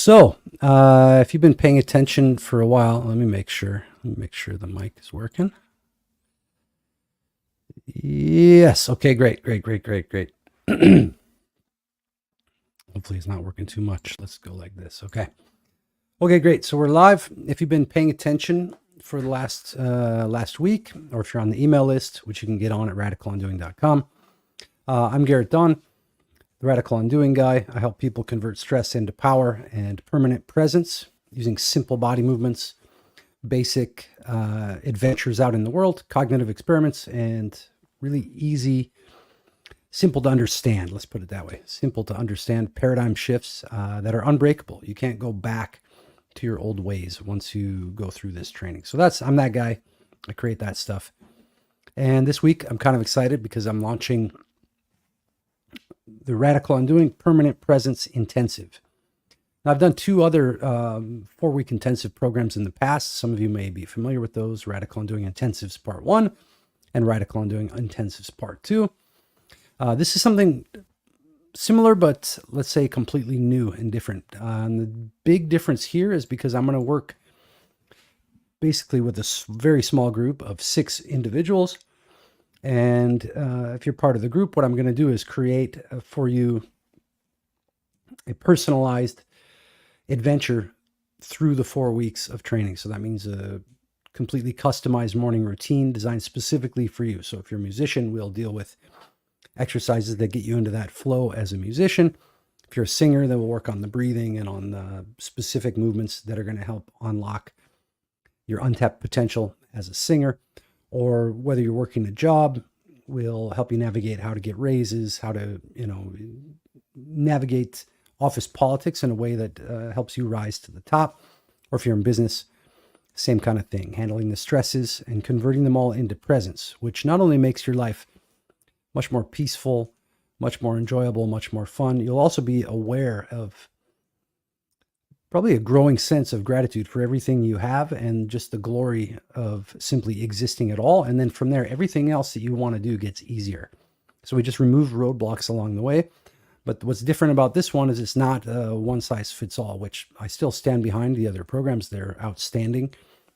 If you've been paying attention for a while, let me make sure the mic is working. Yes. Okay, great. Hopefully it's not working too much. Let's go like this. Okay, great. So we're live. If you've been paying attention for the last week, or if you're on the email list, which you can get on at radicalundoing.com, I'm Garrett Dunn, the Radical Undoing Guy. I help people convert stress into power and permanent presence using simple body movements, basic adventures out in the world, cognitive experiments, and really easy, simple to understand. Let's put it that way. Simple to understand paradigm shifts that are unbreakable. You can't go back to your old ways once you go through this training. So I'm that guy. I create that stuff. And this week I'm kind of excited because I'm launching the Radical Undoing Permanent Presence Intensive. Now, I've done two other 4-week intensive programs in the past. Some of you may be familiar with those: Radical Undoing Intensives Part 1 and Radical Undoing Intensives Part 2. This is something similar, but let's say completely new and different. And the big difference here is because I'm going to work basically with a very small group of 6 individuals. And if you're part of the group, what I'm going to do is create for you a personalized adventure through the 4 weeks of training. So that means a completely customized morning routine designed specifically for you. So if you're a musician, we'll deal with exercises that get you into that flow as a musician. If you're a singer, then we'll work on the breathing and on the specific movements that are going to help unlock your untapped potential as a singer. Or whether you're working a job, we'll help you navigate how to get raises, how to, navigate office politics in a way that helps you rise to the top. Or if you're in business, same kind of thing, handling the stresses and converting them all into presence, which not only makes your life much more peaceful, much more enjoyable, much more fun, you'll also be aware of probably a growing sense of gratitude for everything you have and just the glory of simply existing at all. And then from there, everything else that you want to do gets easier. So we just remove roadblocks along the way. But what's different about this one is it's not one size fits all, which I still stand behind the other programs. They're outstanding.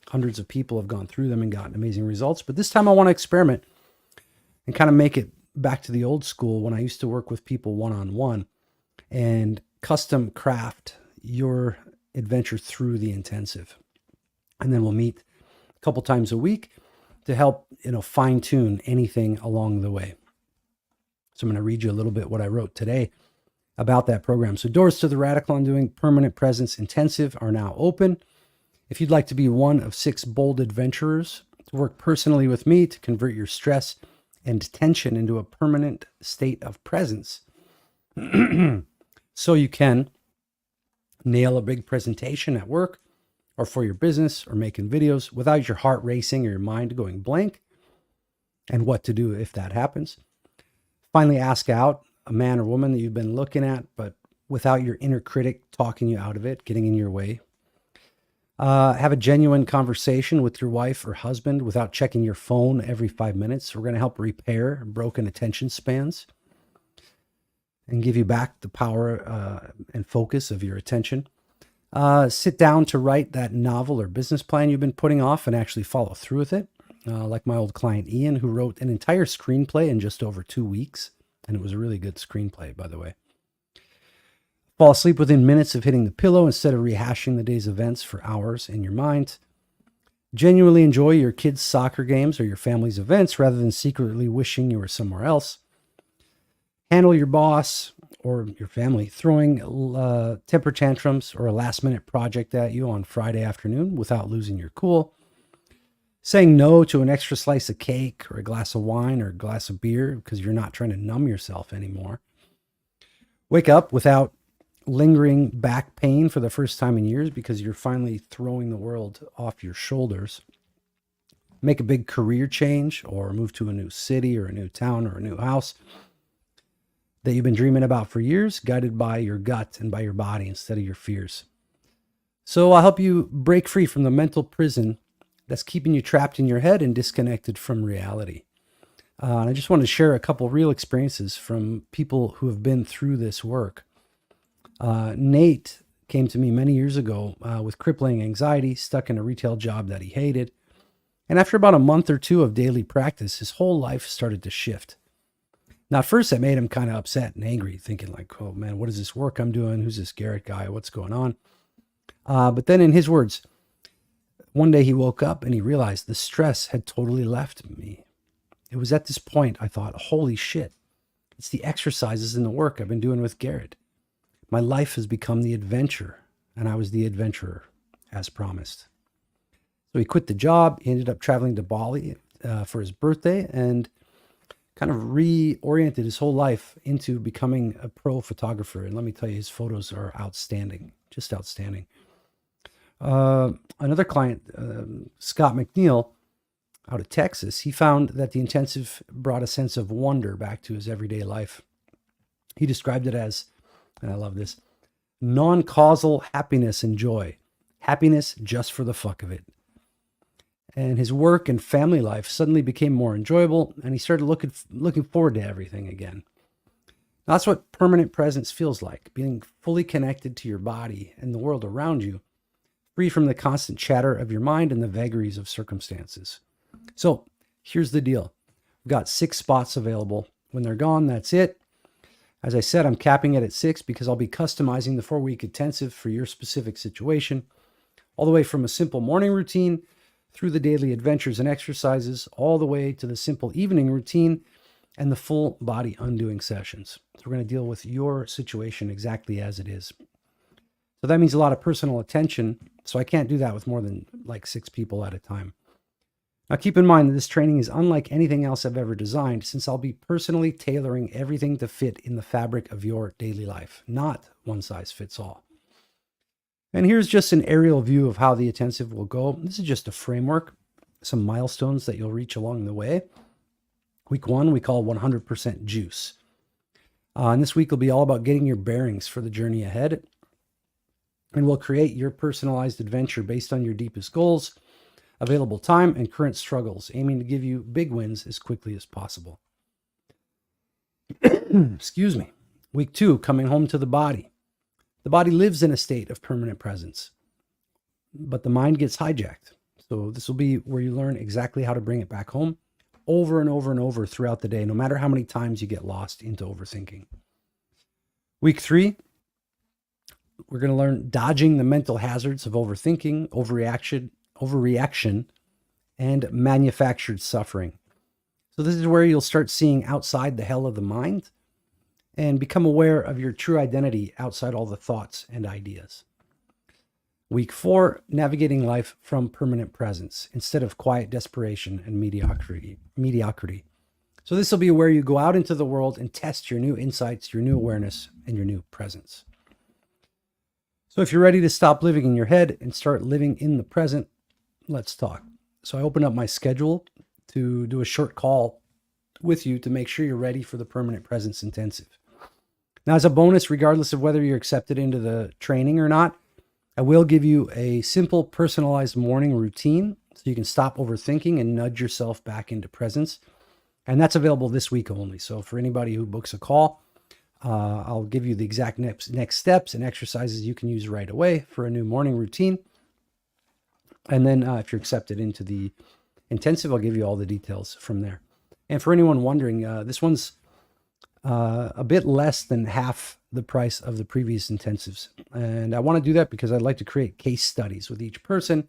Hundreds of people have gone through them and gotten amazing results. But this time I want to experiment and kind of make it back to the old school when I used to work with people one-on-one and custom craft your adventure through the intensive. And then we'll meet a couple times a week to help, fine tune anything along the way. So I'm going to read you a little bit what I wrote today about that program. So doors to the Radical Undoing Permanent Presence Intensive are now open. If you'd like to be one of 6 bold adventurers to work personally with me to convert your stress and tension into a permanent state of presence, so you can nail a big presentation at work or for your business or making videos without your heart racing or your mind going blank, and what to do if that happens. Finally, ask out a man or woman that you've been looking at, but without your inner critic talking you out of it, getting in your way. Have a genuine conversation with your wife or husband without checking your phone every 5 minutes. We're going to help repair broken attention spans and give you back the power and focus of your attention. Sit down to write that novel or business plan you've been putting off and actually follow through with it. Like my old client, Ian, who wrote an entire screenplay in just over 2 weeks. And it was a really good screenplay, by the way. Fall asleep within minutes of hitting the pillow instead of rehashing the day's events for hours in your mind. Genuinely enjoy your kids' soccer games or your family's events rather than secretly wishing you were somewhere else. Handle your boss or your family throwing temper tantrums or a last-minute project at you on Friday afternoon without losing your cool. Saying no to an extra slice of cake or a glass of wine or a glass of beer because you're not trying to numb yourself anymore. Wake up without lingering back pain for the first time in years because you're finally throwing the world off your shoulders. Make a big career change or move to a new city or a new town or a new house that you've been dreaming about for years, guided by your gut and by your body instead of your fears. So I'll help you break free from the mental prison that's keeping you trapped in your head and disconnected from reality. I just want to share a couple real experiences from people who have been through this work. Nate came to me many years ago with crippling anxiety, stuck in a retail job that he hated. And after about a month or two of daily practice, his whole life started to shift. Now, at first, that made him kind of upset and angry, thinking like, oh man, what is this work I'm doing? Who's this Garrett guy? What's going on? But then in his words, one day he woke up and he realized the stress had totally left me. It was at this point I thought, holy shit, it's the exercises and the work I've been doing with Garrett. My life has become the adventure, and I was the adventurer, as promised. So he quit the job. He ended up traveling to Bali for his birthday and kind of reoriented his whole life into becoming a pro photographer. And let me tell you, his photos are outstanding, just outstanding. Another client, Scott McNeil, out of Texas, he found that the intensive brought a sense of wonder back to his everyday life. He described it as, and I love this, non-causal happiness and joy. Happiness just for the fuck of it. And his work and family life suddenly became more enjoyable, and he started looking forward to everything again. Now, that's what permanent presence feels like, being fully connected to your body and the world around you, free from the constant chatter of your mind and the vagaries of circumstances. So here's the deal. We've got 6 spots available. When they're gone, that's it. As I said, I'm capping it at 6 because I'll be customizing the 4-week intensive for your specific situation, all the way from a simple morning routine through the daily adventures and exercises, all the way to the simple evening routine and the full body undoing sessions. So we're going to deal with your situation exactly as it is. So that means a lot of personal attention. So I can't do that with more than like 6 people at a time. Now keep in mind that this training is unlike anything else I've ever designed, since I'll be personally tailoring everything to fit in the fabric of your daily life, not one size fits all. And here's just an aerial view of how the intensive will go. This is just a framework, some milestones that you'll reach along the way. Week 1, we call 100% juice. And this week will be all about getting your bearings for the journey ahead. And we'll create your personalized adventure based on your deepest goals, available time, and current struggles, aiming to give you big wins as quickly as possible. Excuse me. Week 2, coming home to the body. The body lives in a state of permanent presence, but the mind gets hijacked. So this will be where you learn exactly how to bring it back home over and over and over throughout the day, no matter how many times you get lost into overthinking. Week 3, we're going to learn dodging the mental hazards of overthinking, overreaction, and manufactured suffering. So this is where you'll start seeing outside the hell of the mind and become aware of your true identity outside all the thoughts and ideas. Week 4, navigating life from permanent presence instead of quiet desperation and mediocrity. So this will be where you go out into the world and test your new insights, your new awareness, and your new presence. So if you're ready to stop living in your head and start living in the present, let's talk. So I opened up my schedule to do a short call with you to make sure you're ready for the permanent presence intensive. Now, as a bonus, regardless of whether you're accepted into the training or not, I will give you a simple personalized morning routine so you can stop overthinking and nudge yourself back into presence. And that's available this week only. So for anybody who books a call, I'll give you the exact next steps and exercises you can use right away for a new morning routine. And then if you're accepted into the intensive, I'll give you all the details from there. And for anyone wondering, this one's a bit less than half the price of the previous intensives. And I want to do that because I'd like to create case studies with each person,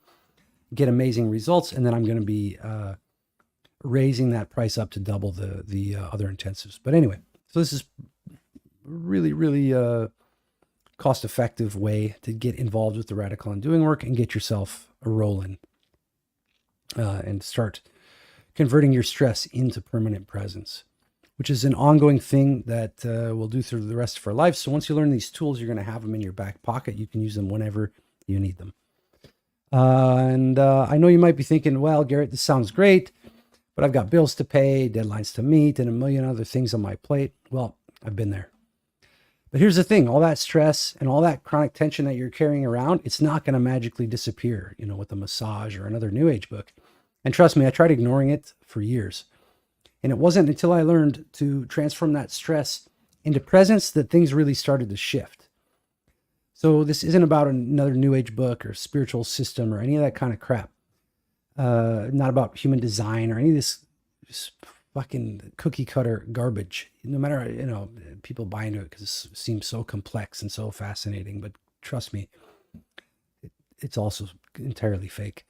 get amazing results, and then I'm going to be raising that price up to double the other intensives. But anyway, so this is really, really cost-effective way to get involved with the Radical Undoing work and get yourself rolling and start converting your stress into permanent presence, which is an ongoing thing that we'll do through the rest of our life. So once you learn these tools, you're going to have them in your back pocket. You can use them whenever you need them. And I know you might be thinking, well, Garrett, this sounds great, but I've got bills to pay, deadlines to meet, and a million other things on my plate. Well, I've been there. But here's the thing, all that stress and all that chronic tension that you're carrying around, it's not going to magically disappear, with a massage or another New Age book. And trust me, I tried ignoring it for years. And it wasn't until I learned to transform that stress into presence that things really started to shift. So this isn't about another New Age book or spiritual system or any of that kind of crap. Not about human design or any of this fucking cookie cutter garbage. No matter, people buy into it because it seems so complex and so fascinating. But trust me, it's also entirely fake.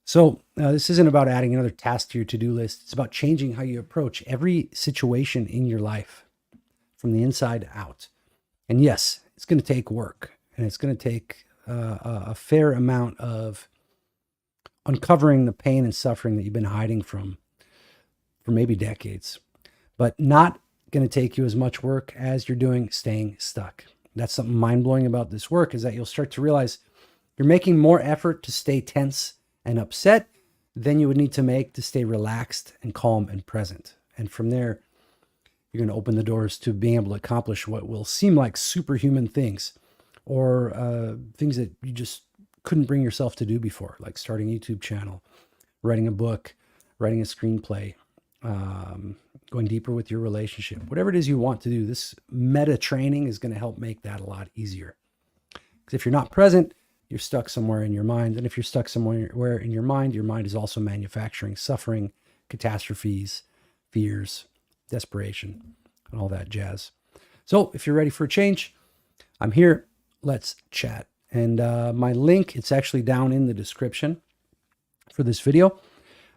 So this isn't about adding another task to your to-do list. It's about changing how you approach every situation in your life from the inside out. And yes, it's going to take work, and it's going to take a fair amount of uncovering the pain and suffering that you've been hiding from for maybe decades, but not going to take you as much work as you're doing staying stuck. That's something mind-blowing about this work, is that you'll start to realize you're making more effort to stay tense and upset than you would need to make to stay relaxed and calm and present. And from there, you're going to open the doors to being able to accomplish what will seem like superhuman things, or things that you just couldn't bring yourself to do before, like starting a YouTube channel, writing a book, writing a screenplay, going deeper with your relationship. Whatever it is you want to do, this meta training is going to help make that a lot easier. Because if you're not present, you're stuck somewhere in your mind. And if you're stuck somewhere in your mind is also manufacturing suffering, catastrophes, fears, desperation, and all that jazz. So if you're ready for a change, I'm here. Let's chat. And my link, it's actually down in the description for this video,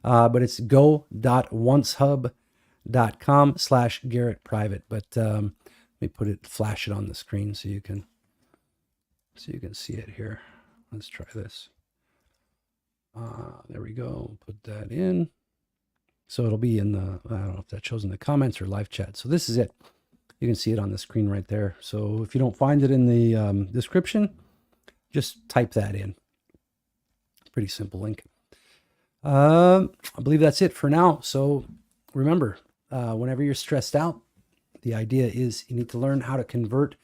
but it's go.oncehub.com/Garrett Private. But let me flash it on the screen so you can see it here. Let's try this. There we go. Put that in. So it'll be in the, I don't know if that shows in the comments or live chat. So this is it. You can see it on the screen right there. So if you don't find it in the description, just type that in. Pretty simple link. I believe that's it for now. So remember, whenever you're stressed out, the idea is you need to learn how to convert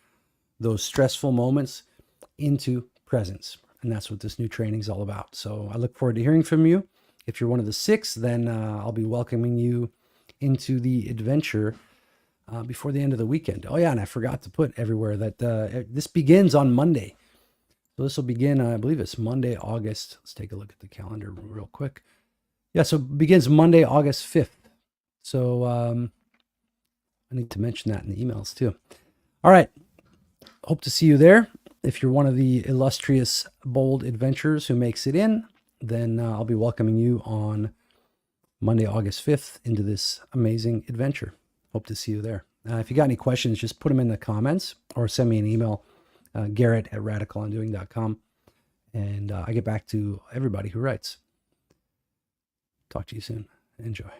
those stressful moments into presence. And that's what this new training is all about. So I look forward to hearing from you. If you're one of the 6, then I'll be welcoming you into the adventure before the end of the weekend. Oh yeah, and I forgot to put everywhere that this begins on Monday. So this will begin, I believe it's Monday, August. Let's take a look at the calendar real quick. Yeah, so it begins Monday, August 5th. So I need to mention that in the emails too. All right, hope to see you there. If you're one of the illustrious, bold adventurers who makes it in, then I'll be welcoming you on Monday, August 5th into this amazing adventure. Hope to see you there. If you got any questions, just put them in the comments or send me an email, Garrett@radicalundoing.com. And I get back to everybody who writes. Talk to you soon. Enjoy.